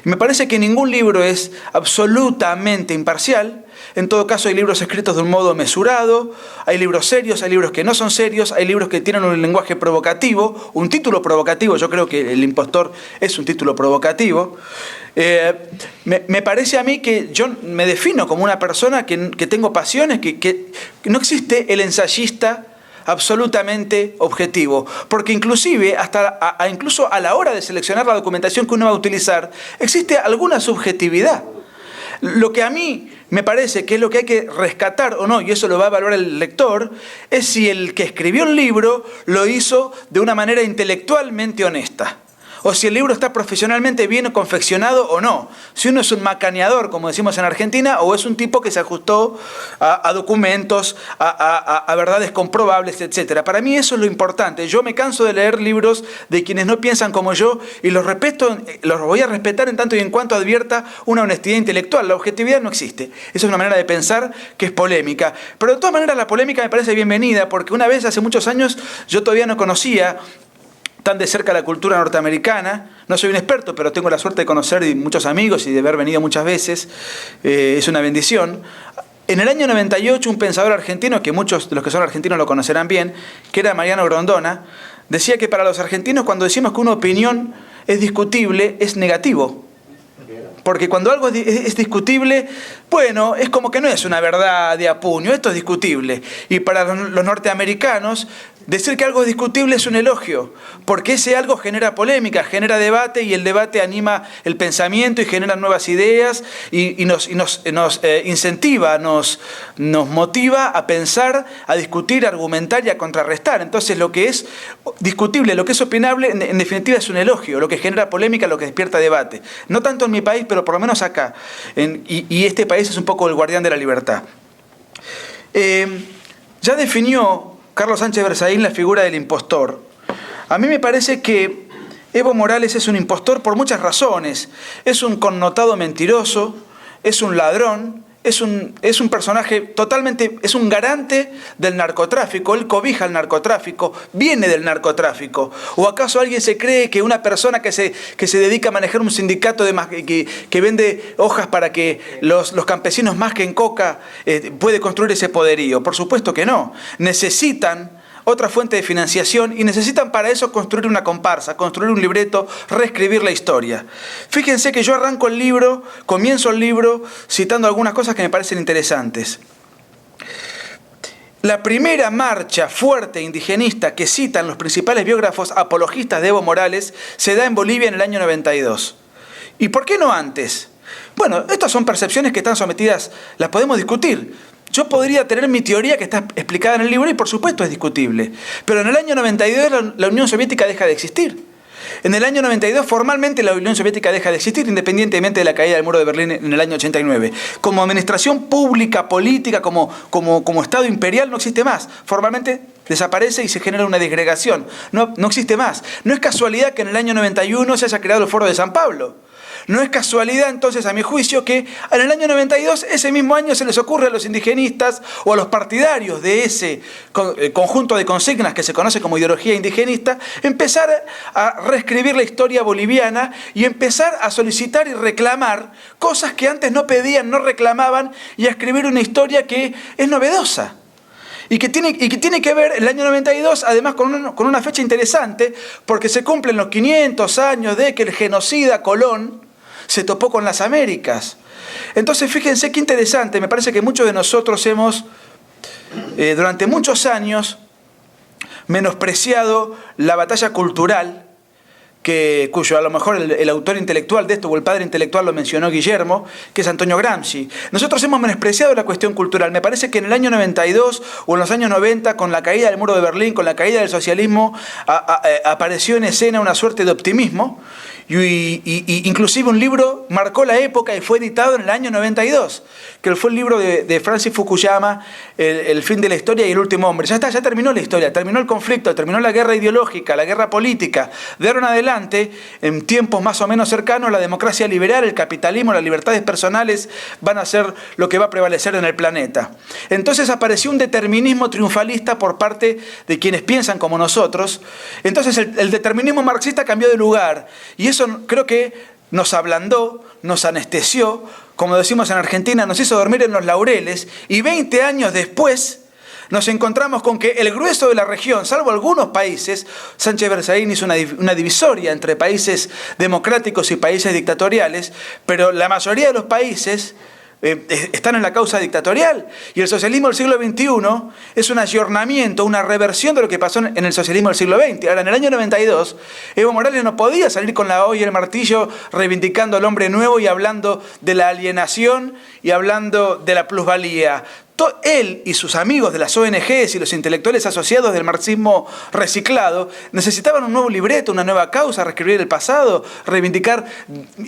Y me parece que ningún libro es absolutamente imparcial. En todo caso, hay libros escritos de un modo mesurado, hay libros serios, hay libros que no son serios, hay libros que tienen un lenguaje provocativo, un título provocativo. Yo creo que El impostor es un título provocativo. Me parece a mí que yo me defino como una persona que tengo pasiones, que no existe el ensayista absolutamente objetivo, porque inclusive incluso a la hora de seleccionar la documentación que uno va a utilizar, existe alguna subjetividad. Lo que a mí me parece que es lo que hay que rescatar o no, y eso lo va a evaluar el lector, es si el que escribió el libro lo hizo de una manera intelectualmente honesta. O si el libro está profesionalmente bien confeccionado o no. Si uno es un macaneador, como decimos en Argentina, o es un tipo que se ajustó a documentos, a verdades comprobables, etc. Para mí eso es lo importante. Yo me canso de leer libros de quienes no piensan como yo y los voy a respetar en tanto y en cuanto advierta una honestidad intelectual. La objetividad no existe. Esa es una manera de pensar que es polémica. Pero de todas maneras la polémica me parece bienvenida, porque una vez, hace muchos años, yo todavía no conocía tan de cerca la cultura norteamericana. No soy un experto, pero tengo la suerte de conocer muchos amigos y de haber venido muchas veces. Es una bendición. En el año 98, un pensador argentino, que muchos de los que son argentinos lo conocerán bien, que era Mariano Grondona, decía que para los argentinos, cuando decimos que una opinión es discutible, es negativo. Porque cuando algo es discutible, bueno, es como que no es una verdad de apuño, esto es discutible. Y para los norteamericanos, decir que algo es discutible es un elogio, porque ese algo genera polémica, genera debate, y el debate anima el pensamiento y genera nuevas ideas y nos incentiva, nos motiva a pensar, a discutir, a argumentar y a contrarrestar. Entonces lo que es discutible, lo que es opinable, en definitiva es un elogio, lo que genera polémica, lo que despierta debate. No tanto en mi país, pero por lo menos acá. Y este país es un poco el guardián de la libertad. Ya definió Carlos Sánchez Berzaín la figura del impostor. A mí me parece que Evo Morales es un impostor por muchas razones. Es un connotado mentiroso, es un ladrón, es un personaje totalmente, es un garante del narcotráfico, él cobija el narcotráfico, viene del narcotráfico. ¿O acaso alguien se cree que una persona que se dedica a manejar un sindicato que vende hojas para que los campesinos masquen coca puede construir ese poderío? Por supuesto que no. Necesitan otra fuente de financiación y necesitan para eso construir una comparsa, construir un libreto, reescribir la historia. Fíjense que yo arranco el libro, comienzo el libro citando algunas cosas que me parecen interesantes. La primera marcha fuerte indigenista que citan los principales biógrafos apologistas de Evo Morales se da en Bolivia en el año 92. ¿Y por qué no antes? Bueno, estas son percepciones que están sometidas, las podemos discutir. Yo podría tener mi teoría que está explicada en el libro y por supuesto es discutible. Pero en el año 92 la Unión Soviética deja de existir. En el año 92 formalmente la Unión Soviética deja de existir independientemente de la caída del muro de Berlín en el año 89. Como administración pública, política, como Estado imperial no existe más. Formalmente desaparece y se genera una disgregación. No existe más. No es casualidad que en el año 91 se haya creado el Foro de San Pablo. No es casualidad, entonces, a mi juicio, que en el año 92, ese mismo año, se les ocurre a los indigenistas o a los partidarios de ese conjunto de consignas que se conoce como ideología indigenista, empezar a reescribir la historia boliviana y empezar a solicitar y reclamar cosas que antes no pedían, no reclamaban, y a escribir una historia que es novedosa. Y que tiene que ver el año 92, además, con una fecha interesante, porque se cumplen los 500 años de que el genocida Colón se topó con las Américas. Entonces, fíjense qué interesante, me parece que muchos de nosotros hemos, durante muchos años, menospreciado la batalla cultural, cuyo a lo mejor el autor intelectual de esto, o el padre intelectual lo mencionó Guillermo, que es Antonio Gramsci. Nosotros hemos menospreciado la cuestión cultural. Me parece que en el año 92 o en los años 90, con la caída del muro de Berlín, con la caída del socialismo, apareció en escena una suerte de optimismo, y inclusive un libro marcó la época y fue editado en el año 92, que fue el libro de Francis Fukuyama, el fin de la historia y el último hombre. Ya está, ya terminó la historia, terminó el conflicto, terminó la guerra ideológica, la guerra política. De ahora en adelante, en tiempos más o menos cercanos, la democracia liberal, el capitalismo, las libertades personales van a ser lo que va a prevalecer en el planeta. Entonces apareció un determinismo triunfalista por parte de quienes piensan como nosotros. Entonces el determinismo marxista cambió de lugar, y eso creo que nos ablandó, nos anestesió, como decimos en Argentina, nos hizo dormir en los laureles, y 20 años después nos encontramos con que el grueso de la región, salvo algunos países, Sánchez Berzaín hizo una divisoria entre países democráticos y países dictatoriales, pero la mayoría de los países están en la causa dictatorial, y el socialismo del siglo XXI es un ayornamiento, una reversión de lo que pasó en el socialismo del siglo XX. Ahora, en el año 92, Evo Morales no podía salir con la hoz y el martillo reivindicando al hombre nuevo y hablando de la alienación y hablando de la plusvalía. Él y sus amigos de las ONGs y los intelectuales asociados del marxismo reciclado necesitaban un nuevo libreto, una nueva causa, reescribir el pasado, reivindicar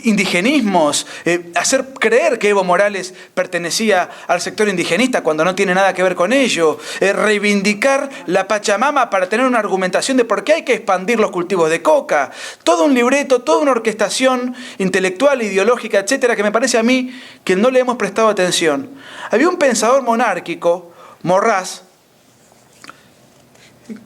indigenismos, hacer creer que Evo Morales pertenecía al sector indigenista cuando no tiene nada que ver con ello, reivindicar la Pachamama para tener una argumentación de por qué hay que expandir los cultivos de coca. Todo un libreto, toda una orquestación intelectual, ideológica, etcétera, que me parece a mí que no le hemos prestado atención. Había un pensador monárquico, Morraz,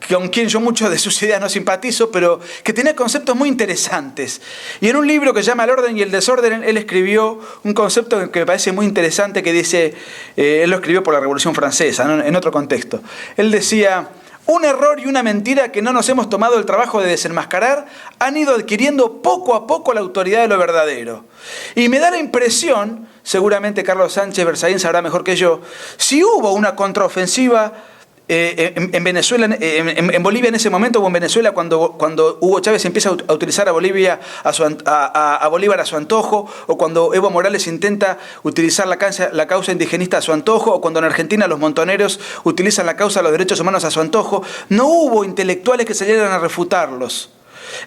con quien yo mucho de sus ideas no simpatizo, pero que tenía conceptos muy interesantes. Y en un libro que se llama El orden y el desorden, él escribió un concepto que me parece muy interesante, que dice, él lo escribió por la Revolución Francesa, ¿no? En otro contexto. Él decía: un error y una mentira que no nos hemos tomado el trabajo de desenmascarar han ido adquiriendo poco a poco la autoridad de lo verdadero. Y me da la impresión, seguramente Carlos Sánchez Berzaín sabrá mejor que yo, si hubo una contraofensiva en Venezuela, en Bolivia en ese momento, o en Venezuela cuando Hugo Chávez empieza a utilizar a Bolívar a su antojo, o cuando Evo Morales intenta utilizar la causa indigenista a su antojo, o cuando en Argentina los montoneros utilizan la causa de los derechos humanos a su antojo. No hubo intelectuales que salieran a refutarlos.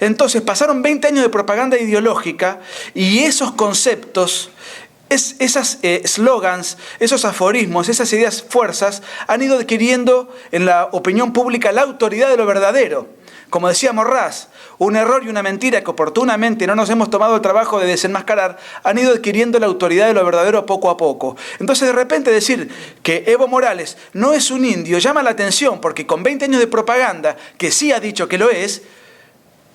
Entonces pasaron 20 años de propaganda ideológica, y esos conceptos esas slogans, esos aforismos, esas ideas fuerzas han ido adquiriendo en la opinión pública la autoridad de lo verdadero. Como decía Morraz, un error y una mentira que oportunamente no nos hemos tomado el trabajo de desenmascarar han ido adquiriendo la autoridad de lo verdadero poco a poco. Entonces, de repente decir que Evo Morales no es un indio llama la atención, porque con 20 años de propaganda, que sí ha dicho que lo es,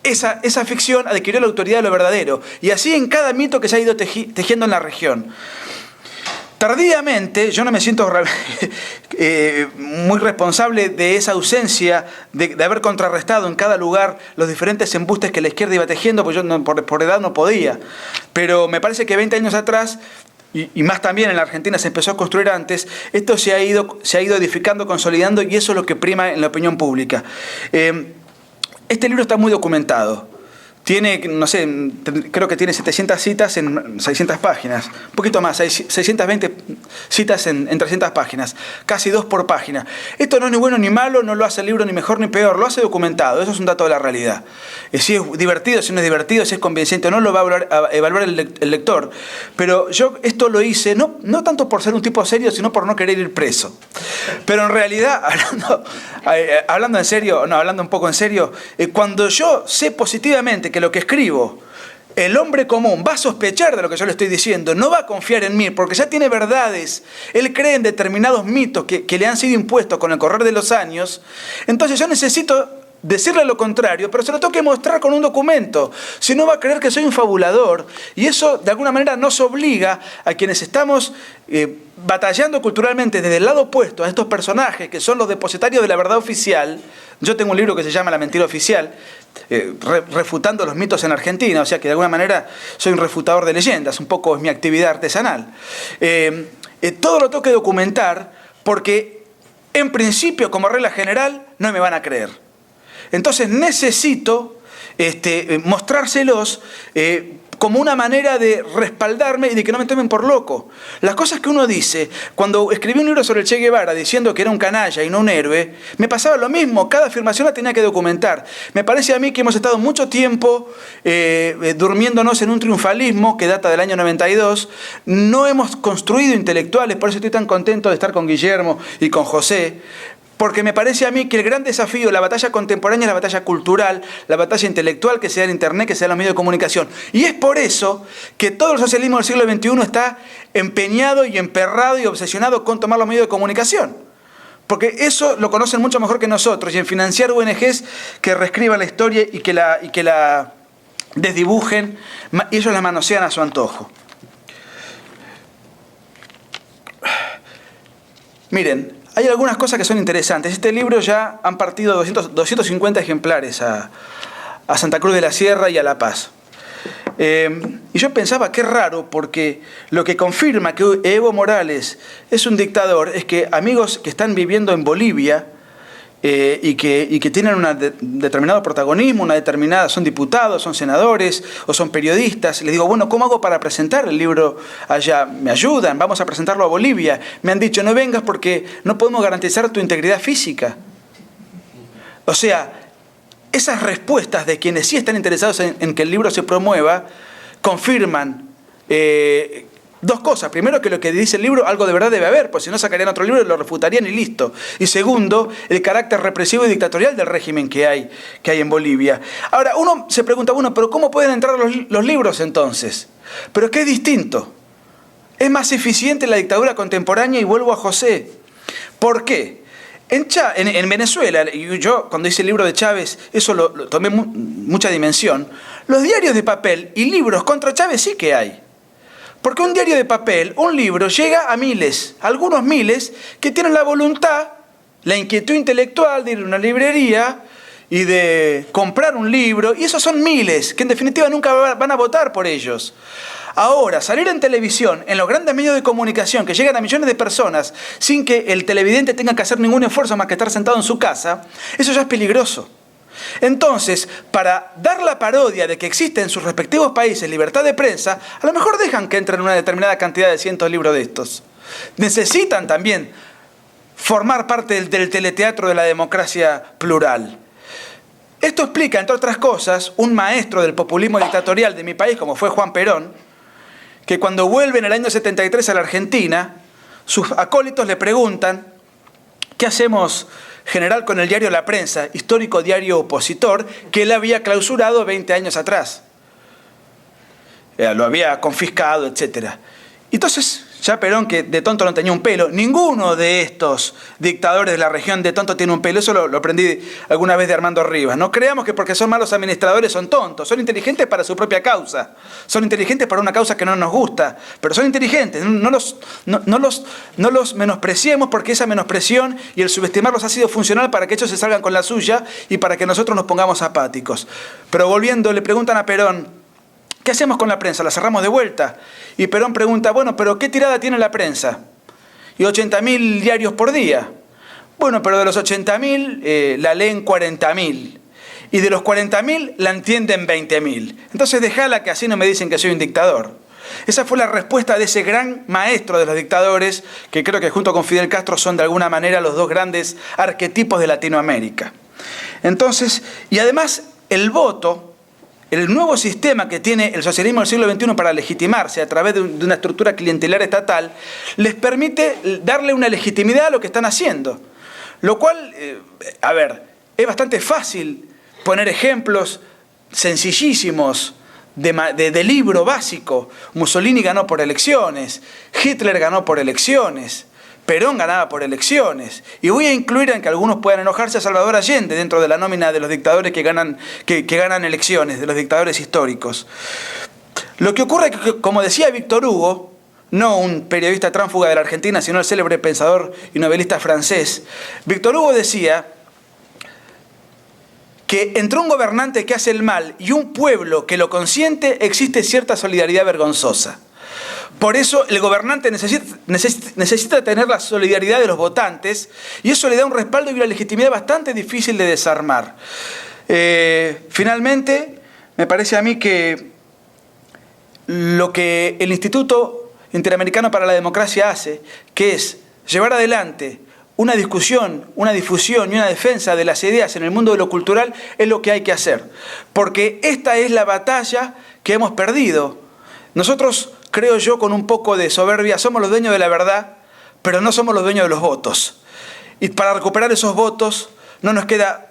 esa ficción adquirió la autoridad de lo verdadero. Y así en cada mito que se ha ido tejiendo en la región. Tardíamente, yo no me siento muy responsable de esa ausencia, de haber contrarrestado en cada lugar los diferentes embustes que la izquierda iba tejiendo, porque yo por edad no podía. Pero me parece que 20 años atrás, y más también en la Argentina se empezó a construir antes, esto se ha ido edificando, consolidando, y eso es lo que prima en la opinión pública. Este libro está muy documentado. Tiene, no sé, creo que tiene 700 citas en 600 páginas. Un poquito más, 620 citas en 300 páginas. Casi 2 por página. Esto no es ni bueno ni malo, no lo hace el libro ni mejor ni peor, lo hace documentado. Eso es un dato de la realidad. Si es divertido, si no es divertido, si es convincente, no lo va a evaluar el lector. Pero yo esto lo hice, no tanto por ser un tipo serio, sino por no querer ir preso. Pero en realidad, hablando en serio, hablando un poco en serio, cuando yo sé positivamente que lo que escribo, el hombre común va a sospechar de lo que yo le estoy diciendo, no va a confiar en mí, porque ya tiene verdades, él cree en determinados mitos que le han sido impuestos con el correr de los años, entonces yo necesito decirle lo contrario, pero se lo tengo que mostrar con un documento, si no va a creer que soy un fabulador, y eso de alguna manera nos obliga a quienes estamos batallando culturalmente desde el lado opuesto a estos personajes que son los depositarios de la verdad oficial. Yo tengo un libro que se llama La mentira oficial, refutando los mitos en Argentina, o sea que de alguna manera soy un refutador de leyendas, un poco es mi actividad artesanal. Todo lo tengo que documentar porque en principio, como regla general, no me van a creer. Entonces necesito mostrárselos como una manera de respaldarme y de que no me tomen por loco. Las cosas que uno dice, cuando escribí un libro sobre el Che Guevara diciendo que era un canalla y no un héroe, me pasaba lo mismo, cada afirmación la tenía que documentar. Me parece a mí que hemos estado mucho tiempo durmiéndonos en un triunfalismo que data del año 92, no hemos construido intelectuales, por eso estoy tan contento de estar con Guillermo y con José, porque me parece a mí que el gran desafío de la batalla contemporánea es la batalla cultural, la batalla intelectual que se da en Internet, que se da en los medios de comunicación. Y es por eso que todo el socialismo del siglo XXI está empeñado y emperrado y obsesionado con tomar los medios de comunicación. Porque eso lo conocen mucho mejor que nosotros, y en financiar ONGs que reescriban la historia y que la desdibujen, y ellos la manosean a su antojo. Miren, hay algunas cosas que son interesantes. Este libro ya han partido 250 ejemplares a Santa Cruz de la Sierra y a La Paz. Y yo pensaba, qué raro, porque lo que confirma que Evo Morales es un dictador es que amigos que están viviendo en Bolivia y que tienen un determinado protagonismo, son diputados, son senadores o son periodistas. Les digo, bueno, ¿cómo hago para presentar el libro allá? ¿Me ayudan? Vamos a presentarlo a Bolivia. Me han dicho, no vengas porque no podemos garantizar tu integridad física. O sea, esas respuestas de quienes sí están interesados en que el libro se promueva confirman dos cosas. Primero, que lo que dice el libro, algo de verdad debe haber, pues si no sacarían otro libro y lo refutarían y listo. Y segundo, el carácter represivo y dictatorial del régimen que hay en Bolivia. Ahora, uno se pregunta, bueno, ¿pero cómo pueden entrar los libros entonces? Pero es que es distinto. Es más eficiente la dictadura contemporánea, y vuelvo a José. ¿Por qué? En Venezuela, y yo cuando hice el libro de Chávez, eso lo tomé mucha dimensión, los diarios de papel y libros contra Chávez sí que hay. Porque un diario de papel, un libro, llega a miles, algunos miles, que tienen la voluntad, la inquietud intelectual de ir a una librería y de comprar un libro, y esos son miles, que en definitiva nunca van a votar por ellos. Ahora, salir en televisión, en los grandes medios de comunicación, que llegan a millones de personas, sin que el televidente tenga que hacer ningún esfuerzo más que estar sentado en su casa, eso ya es peligroso. Entonces, para dar la parodia de que existe en sus respectivos países libertad de prensa, a lo mejor dejan que entren una determinada cantidad de cientos de libros de estos. Necesitan también formar parte del teleteatro de la democracia plural. Esto explica, entre otras cosas, un maestro del populismo dictatorial de mi país, como fue Juan Perón, que cuando vuelve en el año 73 a la Argentina, sus acólitos le preguntan: ¿qué hacemos, general, con el diario La Prensa, histórico diario opositor, que él había clausurado 20 años atrás? Lo había confiscado, etc. Entonces, ya Perón, que de tonto no tenía un pelo, ninguno de estos dictadores de la región de tonto tiene un pelo, eso lo aprendí alguna vez de Armando Rivas. No creamos que porque son malos administradores son tontos, son inteligentes para su propia causa, son inteligentes para una causa que no nos gusta, pero son inteligentes, no los menospreciemos, porque esa menospresión y el subestimarlos ha sido funcional para que ellos se salgan con la suya y para que nosotros nos pongamos apáticos. Pero volviendo, le preguntan a Perón: ¿qué hacemos con la prensa? ¿La cerramos de vuelta? Y Perón pregunta: bueno, pero ¿qué tirada tiene la prensa? Y 80.000 diarios por día. Bueno, pero de los 80.000 la leen 40.000. Y de los 40.000 la entienden 20.000. Entonces dejala, que así no me dicen que soy un dictador. Esa fue la respuesta de ese gran maestro de los dictadores, que creo que junto con Fidel Castro son de alguna manera los dos grandes arquetipos de Latinoamérica. Entonces, y además el voto, el nuevo sistema que tiene el socialismo del siglo XXI para legitimarse a través de una estructura clientelar estatal, les permite darle una legitimidad a lo que están haciendo. Lo cual, es bastante fácil poner ejemplos sencillísimos de libro básico. Mussolini ganó por elecciones, Hitler ganó por elecciones, Perón ganaba por elecciones. Y voy a incluir, en que algunos puedan enojarse, a Salvador Allende dentro de la nómina de los dictadores que ganan elecciones, de los dictadores históricos. Lo que ocurre es que, como decía Víctor Hugo, no un periodista tránsfuga de la Argentina, sino el célebre pensador y novelista francés, Víctor Hugo decía que entre un gobernante que hace el mal y un pueblo que lo consiente existe cierta solidaridad vergonzosa. Por eso el gobernante necesita tener la solidaridad de los votantes, y eso le da un respaldo y una legitimidad bastante difícil de desarmar. Finalmente, me parece a mí que lo que el Instituto Interamericano para la Democracia hace, que es llevar adelante una discusión, una difusión y una defensa de las ideas en el mundo de lo cultural, es lo que hay que hacer. Porque esta es la batalla que hemos perdido. Nosotros, creo yo, con un poco de soberbia, somos los dueños de la verdad, pero no somos los dueños de los votos. Y para recuperar esos votos no nos queda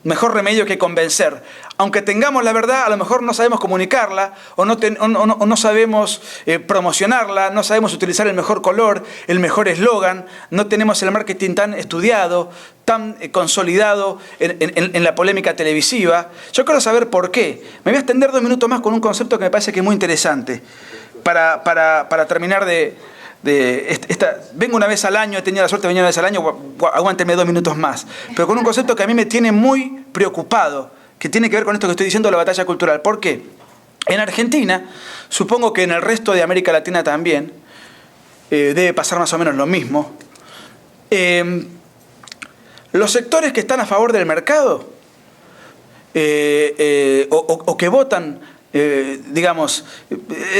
mejor remedio que convencer. Aunque tengamos la verdad, a lo mejor no sabemos comunicarla, o no sabemos promocionarla, no sabemos utilizar el mejor color, el mejor eslogan, no tenemos el marketing tan estudiado, tan consolidado en la polémica televisiva. Yo quiero saber por qué. Me voy a extender 2 minutos más con un concepto que me parece que es muy interesante para terminar vengo una vez al año, he tenido la suerte de venir una vez al año, aguántenme 2 minutos más, pero con un concepto que a mí me tiene muy preocupado, que tiene que ver con esto que estoy diciendo, la batalla cultural. ¿Por qué? En Argentina, supongo que en el resto de América Latina también, debe pasar más o menos lo mismo. Los sectores que están a favor del mercado, o que votan, digamos,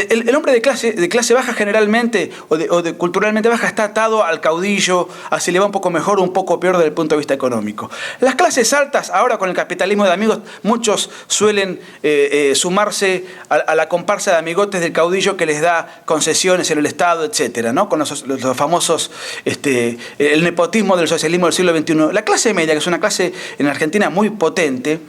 el hombre de clase baja generalmente, o de culturalmente baja, está atado al caudillo, a si le va un poco mejor o un poco peor desde el punto de vista económico. Las clases altas, ahora con el capitalismo de amigos, muchos suelen sumarse a la comparsa de amigotes del caudillo que les da concesiones en el Estado, etcétera, ¿no? Con los famosos, el nepotismo del socialismo del siglo XXI. La clase media, que es una clase en Argentina muy potente,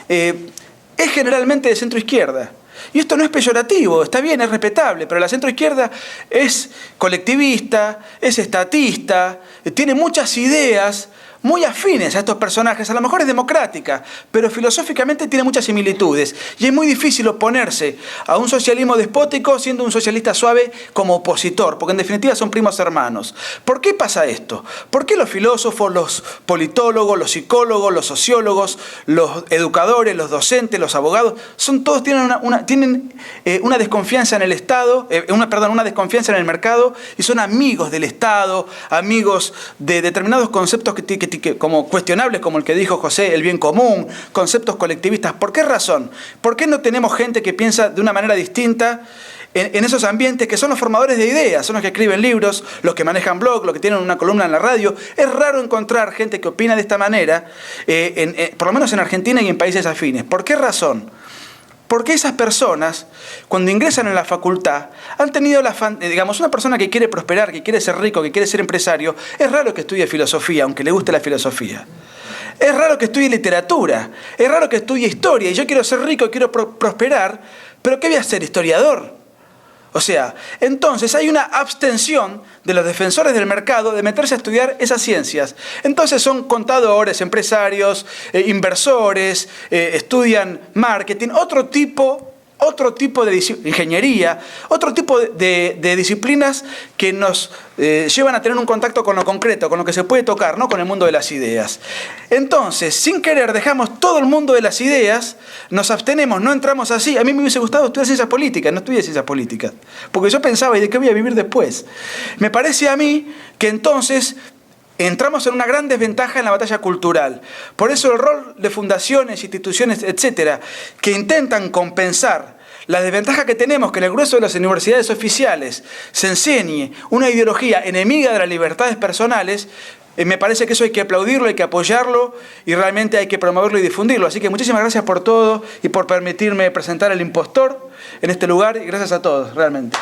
es generalmente de centro izquierda. Y esto no es peyorativo, está bien, es respetable, pero la centroizquierda es colectivista, es estatista, tiene muchas ideas muy afines a estos personajes. A lo mejor es democrática, pero filosóficamente tiene muchas similitudes. Y es muy difícil oponerse a un socialismo despótico siendo un socialista suave como opositor, porque en definitiva son primos hermanos. ¿Por qué pasa esto? ¿Por qué los filósofos, los politólogos, los psicólogos, los sociólogos, los educadores, los docentes, los abogados, tienen una desconfianza en el Estado, una desconfianza en el mercado, y son amigos del Estado, amigos de determinados conceptos como cuestionables, como el que dijo José, el bien común, conceptos colectivistas? ¿Por qué razón? ¿Por qué no tenemos gente que piensa de una manera distinta en esos ambientes, que son los formadores de ideas, son los que escriben libros, los que manejan blog, los que tienen una columna en la radio? Es raro encontrar gente que opina de esta manera, por lo menos en Argentina y en países afines. ¿Por qué razón? Porque esas personas, cuando ingresan en la facultad, han tenido digamos, una persona que quiere prosperar, que quiere ser rico, que quiere ser empresario, es raro que estudie filosofía, aunque le guste la filosofía. Es raro que estudie literatura, es raro que estudie historia, y yo quiero ser rico, quiero prosperar, pero ¿qué voy a ser? Historiador. O sea, entonces hay una abstención de los defensores del mercado de meterse a estudiar esas ciencias. Entonces son contadores, empresarios, inversores, estudian marketing, otro tipo de ingeniería, otro tipo de disciplinas que nos llevan a tener un contacto con lo concreto, con lo que se puede tocar, no con el mundo de las ideas. Entonces, sin querer, dejamos todo el mundo de las ideas, nos abstenemos, no entramos así. A mí me hubiese gustado estudiar ciencias políticas, no estudié ciencias políticas, porque yo pensaba, ¿y de qué voy a vivir después? Me parece a mí que entonces entramos en una gran desventaja en la batalla cultural. Por eso el rol de fundaciones, instituciones, etcétera, que intentan compensar la desventaja que tenemos, que en el grueso de las universidades oficiales se enseñe una ideología enemiga de las libertades personales, me parece que eso hay que aplaudirlo, hay que apoyarlo y realmente hay que promoverlo y difundirlo. Así que muchísimas gracias por todo y por permitirme presentar El Impostor en este lugar y gracias a todos, realmente.